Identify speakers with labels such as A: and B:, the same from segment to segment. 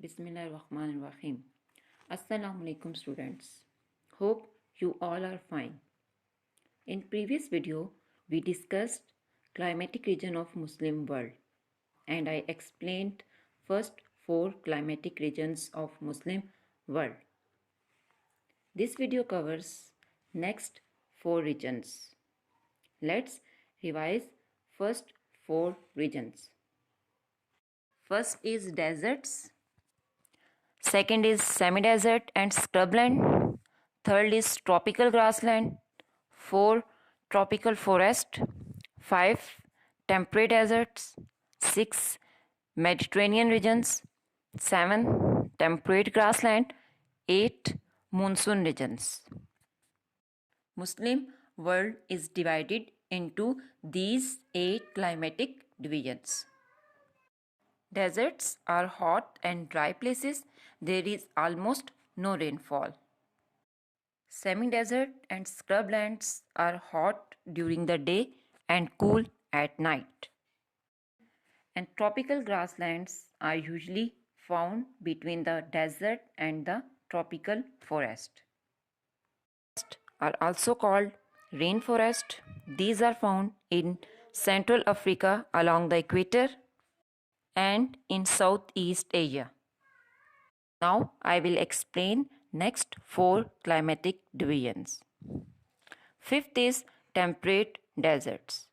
A: Bismillahirrahmanirrahim. Assalamu alaikum students. Hope you all are fine. In previous video, we discussed climatic region of Muslim world and I explained first 4 climatic regions of Muslim world. This video covers next 4 regions. Let's revise first 4 regions. First is deserts. Second is semi-desert and scrubland. Third is tropical grassland. 4. Tropical forest. 5. Temperate deserts. 6. Mediterranean regions. 7. Temperate grassland. 8. Monsoon regions. Muslim world is divided into these 8 climatic divisions. Deserts are hot and dry places. There is almost no rainfall. Semi-desert and scrublands are hot during the day and cool at night. And tropical grasslands are usually found between the desert and the tropical forest. Are also called rainforest. These are found in Central Africa along the equator and in Southeast Asia. Now I will explain next 4 climatic divisions. Fifth is temperate deserts.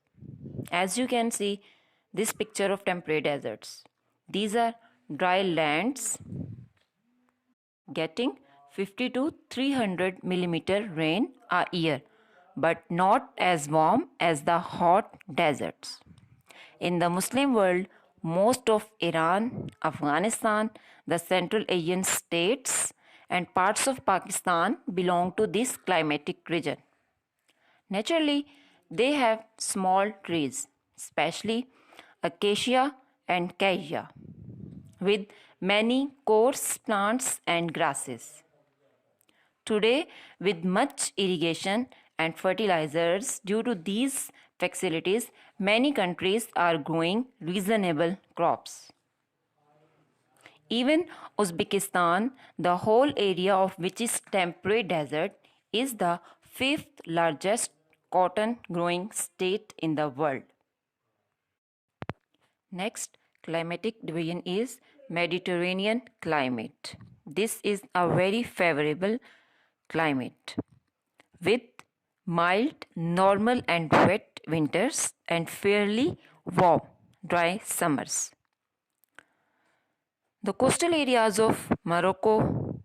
A: As you can see this picture of temperate deserts. These are dry lands getting 50 to 300 millimeter rain a year, but not as warm as the hot deserts. In the Muslim world, most of Iran, Afghanistan, the Central Asian states and parts of Pakistan belong to this climatic region. Naturally, they have small trees, especially acacia and cassia, with many coarse plants and grasses. Today, with much irrigation and fertilizers due to these facilities, many countries are growing reasonable crops. Even Uzbekistan, the whole area of which is temperate desert, is the 5th largest cotton growing state in the world. Next climatic division is Mediterranean climate. This is a very favorable climate with mild, normal and wet winters and fairly warm, dry summers. The coastal areas of Morocco,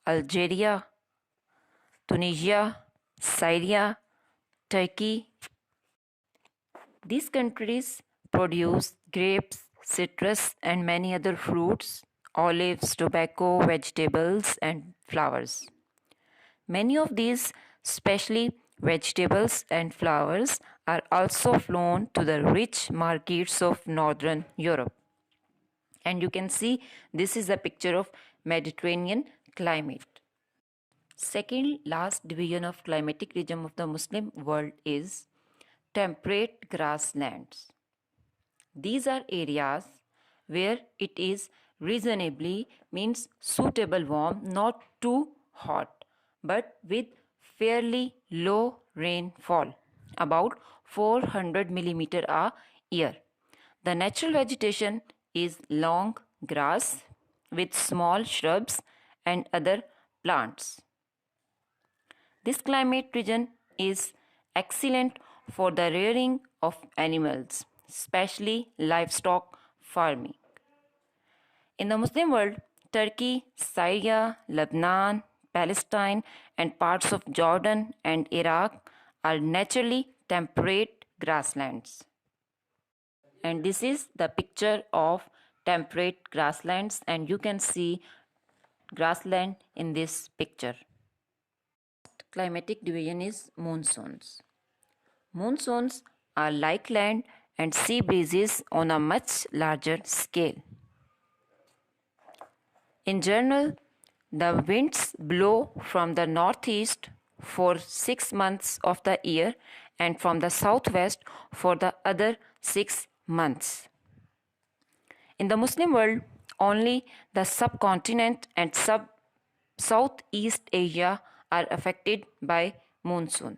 A: Algeria, Tunisia, Syria, Turkey. These countries produce grapes, citrus and many other fruits, olives, tobacco, vegetables and flowers. Many of these, especially vegetables and flowers, are also flown to the rich markets of Northern Europe. And you can see this is a picture of Mediterranean climate. Second last division of climatic region of the Muslim world is temperate grasslands. These are areas where it is reasonably means suitable warm, not too hot, but with fairly low rainfall, about 400 millimeter a year. The natural vegetation is long grass with small shrubs and other plants. This climate region is excellent for the rearing of animals, especially livestock farming. In the Muslim world, Turkey, Syria, Lebanon, Palestine and parts of Jordan and Iraq are naturally temperate grasslands. And this is the picture of temperate grasslands and you can see grassland in this picture. Climatic division is monsoons. Monsoons are like land and sea breezes on a much larger scale. In general, the winds blow from the northeast for 6 months of the year and from the southwest for the other 6 months. In the Muslim world, only the subcontinent and Southeast Asia are affected by monsoon.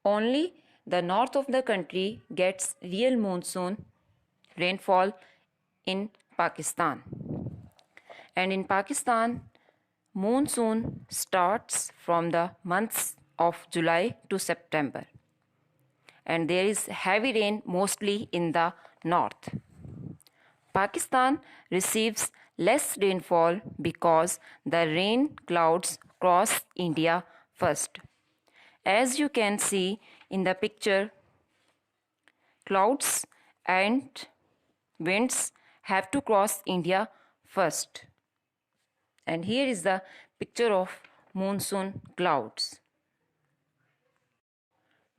A: Only the north of the country gets real monsoon rainfall in Pakistan. And in Pakistan, monsoon starts from the months of July to September. And there is heavy rain mostly in the north. Pakistan receives less rainfall because the rain clouds cross India first. As you can see in the picture, clouds and winds have to cross India first. And here is the picture of monsoon clouds.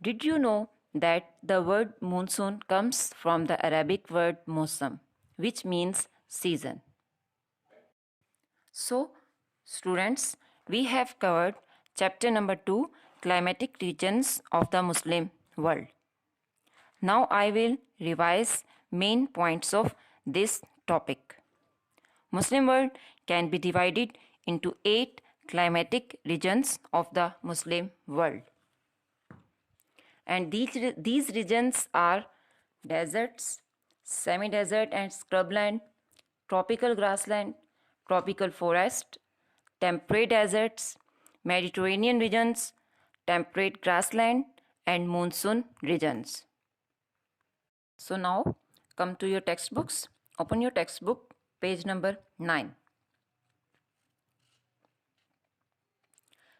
A: Did you know that the word monsoon comes from the Arabic word mosam, which means season? So, students, we have covered chapter number 2, climatic regions of the Muslim world. Now I will revise main points of this topic. Muslim world can be divided into 8 climatic regions of the Muslim world. And these regions are deserts, semi-desert and scrubland, tropical grassland, tropical forest, temperate deserts, Mediterranean regions, temperate grassland and monsoon regions. So now come to your textbooks. Open your textbook, page number 9.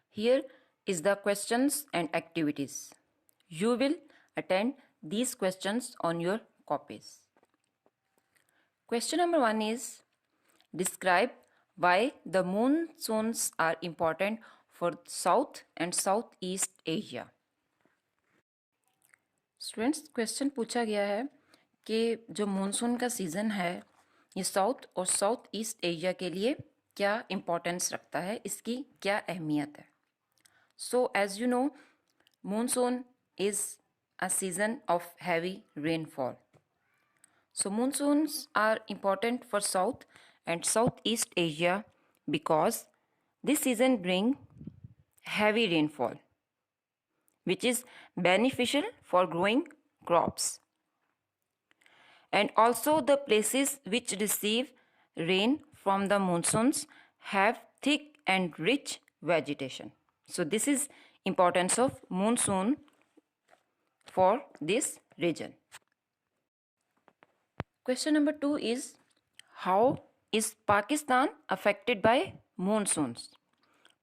A: Here is the questions and activities. You will attend these questions on your copies. Question number 1 is, describe why the monsoons are important for South and Southeast Asia. Students, question पूछा गया है कि जो monsoon का season है ये south और south east Asia के लिए क्या इम्पोर्टेंस रखता है, इसकी क्या अहमियत है. So as you know, monsoon is a season of heavy rainfall. So monsoons are important for South and Southeast Asia because this season brings heavy rainfall, which is beneficial for growing crops. And also the places which receive rain from the monsoons have thick and rich vegetation. So this is importance of monsoon for this region. Question number 2 is, how is Pakistan affected by monsoons?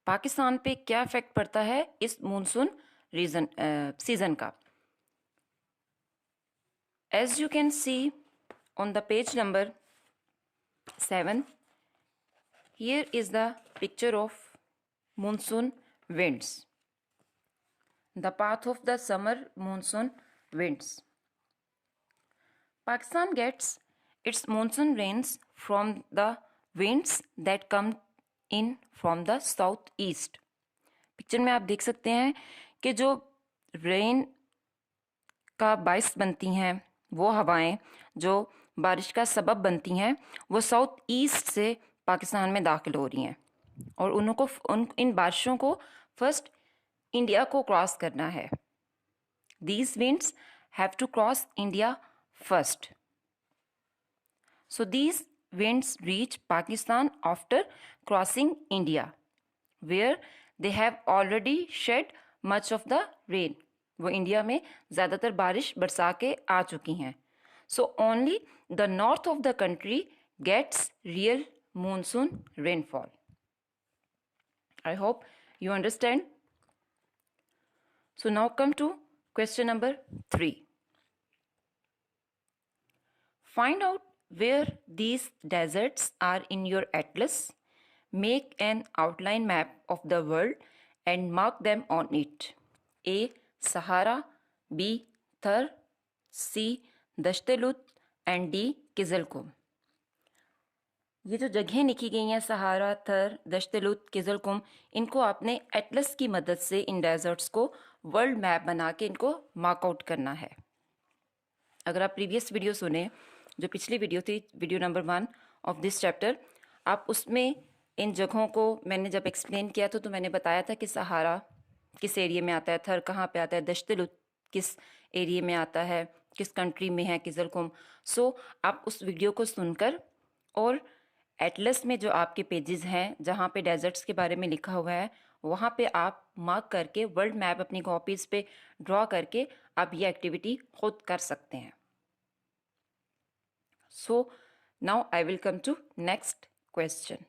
A: Pakistan पे क्या effect पड़ता है इस monsoon season का? As you can see on the page number 7, here is the picture of monsoon winds. The path of the summer monsoon winds. Pakistan gets its monsoon rains from the winds that come in from the southeast. Picture में आप देख सकते हैं कि जो rain का बायस बनती हैं, वो हवाएं जो बारिश का सबब बनती हैं, वो साउथ ईस्ट से पाकिस्तान में दाखिल हो रही हैं और इन बारिशों को फर्स्ट इंडिया को क्रॉस करना है. These winds have to cross India first. So these winds reach Pakistan after crossing India, where they have already shed much of the rain. वो इंडिया में ज़्यादातर बारिश बरसा के आ चुकी हैं. So only the north of the country gets real monsoon rainfall. I hope you understand. So now come to question number 3. Find out where these deserts are in your atlas. Make an outline map of the world and mark them on it. A. Sahara, B. Thar, C. दश्त-ए-लुत and D. किज़लकुम. ये जो जगहें लिखी गई हैं, सहारा, थर, दश्त-ए-लुत, किज़लकुम, इनको आपने Atlas की मदद से इन डेजर्ट्स को वर्ल्ड मैप बना के इनको मार्कआउट करना है. अगर आप प्रीवियस वीडियो सुने, जो पिछली वीडियो थी, video number 1, of this chapter. आप उसमें इन जगहों को मैंने जब एक्सप्लेन किया तो मैंने बताया था कि सहारा किस एरिया में आता है, थर कहाँ पे आता है, दश्त-ए-लुत्फ किस एरिया में आता है, किस कंट्री में है किज़लकुम। सो आप उस वीडियो को सुनकर और एटलस में जो आपके पेजेस हैं जहाँ पे डेजर्ट्स के बारे में लिखा हुआ है वहाँ पे आप मार्क करके वर्ल्ड मैप अपनी कॉपीज़ पे ड्रॉ करके आप ये एक्टिविटी खुद कर सकते हैं। So now I will come to next question.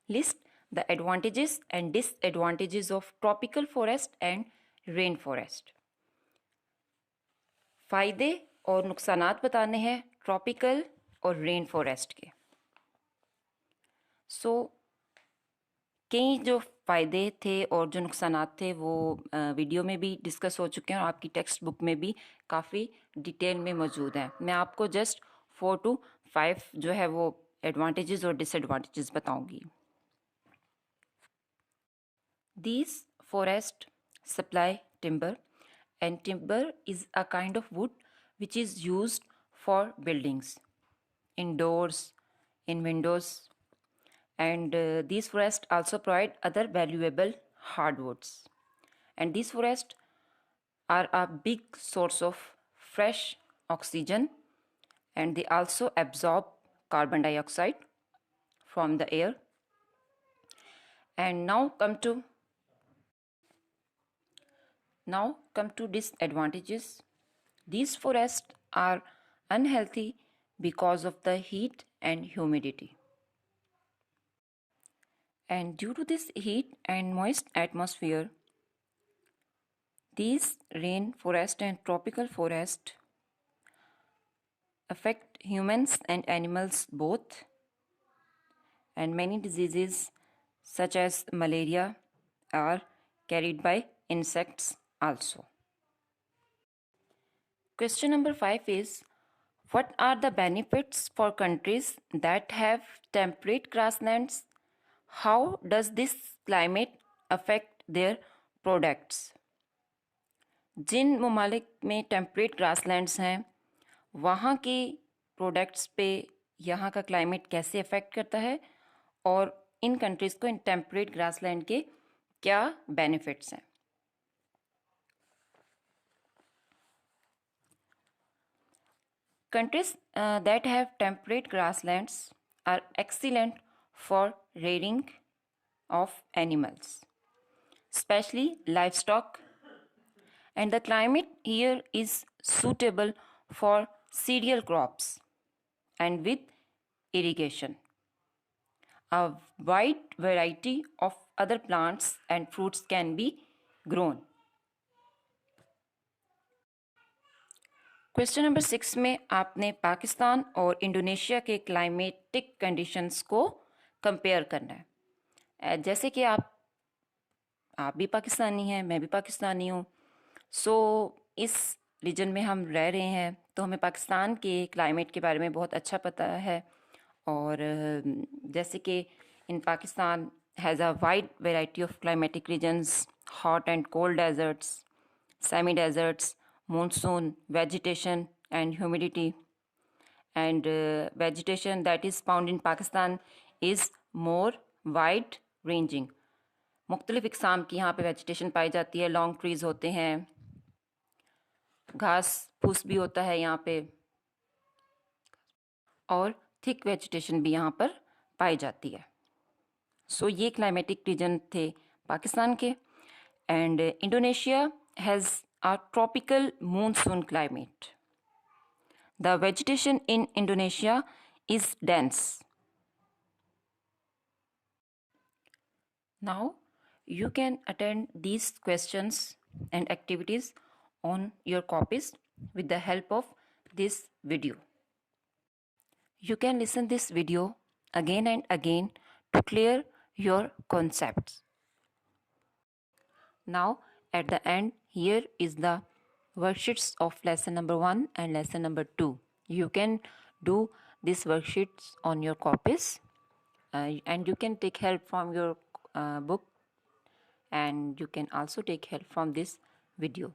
A: List the advantages and disadvantages of tropical forest and rain forest. फ़ायदे और नुकसानात बताने हैं ट्रॉपिकल और रेन फॉरेस्ट के। सो कई जो फ़ायदे थे और जो नुकसानात थे वो वीडियो में भी डिस्कस हो चुके हैं और आपकी टेक्स्ट बुक में भी काफ़ी डिटेल में मौजूद हैं। मैं आपको जस्ट 4 to 5 जो है वो एडवांटेजेस और डिसएडवांटेजेस बताऊंगी। These forests supply timber, and timber is a kind of wood which is used for buildings, indoors, in windows, and these forests also provide other valuable hardwoods. And these forests are a big source of fresh oxygen, and they also absorb carbon dioxide from the air. And now come to disadvantages. These forests are unhealthy because of the heat and humidity. And due to this heat and moist atmosphere, these rain forest and tropical forest affect humans and animals both, and many diseases such as malaria are carried by insects also. Question number 5 is, what are the benefits for countries that have temperate grasslands? How does this climate affect their products? जिन ममालिक में temperate grasslands हैं वहाँ के products पे यहाँ का climate कैसे affect करता है और इन कंट्रीज़ को इन टेम्परेट ग्रासलैंड के क्या बेनिफिट्स हैं। Countries that have temperate grasslands are excellent for rearing of animals, especially livestock, and the climate here is suitable for cereal crops and with irrigation. A wide variety of other plants and fruits can be grown. Question number 6 में आपने पाकिस्तान और Indonesia के climatic conditions को compare करना है। जैसे कि आप भी पाकिस्तानी हैं, मैं भी पाकिस्तानी हूँ। सो इस रीजन में हम रह रहे हैं तो हमें पाकिस्तान के क्लाइमेट के बारे में बहुत अच्छा पता है। और जैसे कि in Pakistan has a wide variety of climatic regions, hot and cold deserts, semi deserts, monsoon, vegetation and humidity, and vegetation that is found in Pakistan is more wide ranging. मुख्तलिफ इकसाम की यहाँ पे वेजिटेशन पाई जाती है। लॉन्ग ट्रीज होते हैं, घास फूस भी होता है यहाँ पे, और थिक वेजिटेशन भी यहाँ पर पाई जाती है। सो ये क्लाइमेटिक रीजन थे पाकिस्तान के। And Indonesia has a tropical monsoon climate. The vegetation in Indonesia is dense. Now you can attend these questions and activities on your copies with the help of this video. You can listen this video again and again to clear your concepts. Now at the end, here is the worksheets of lesson number 1 and lesson number 2. You can do these worksheets on your copies and you can take help from your book, and you can also take help from this video.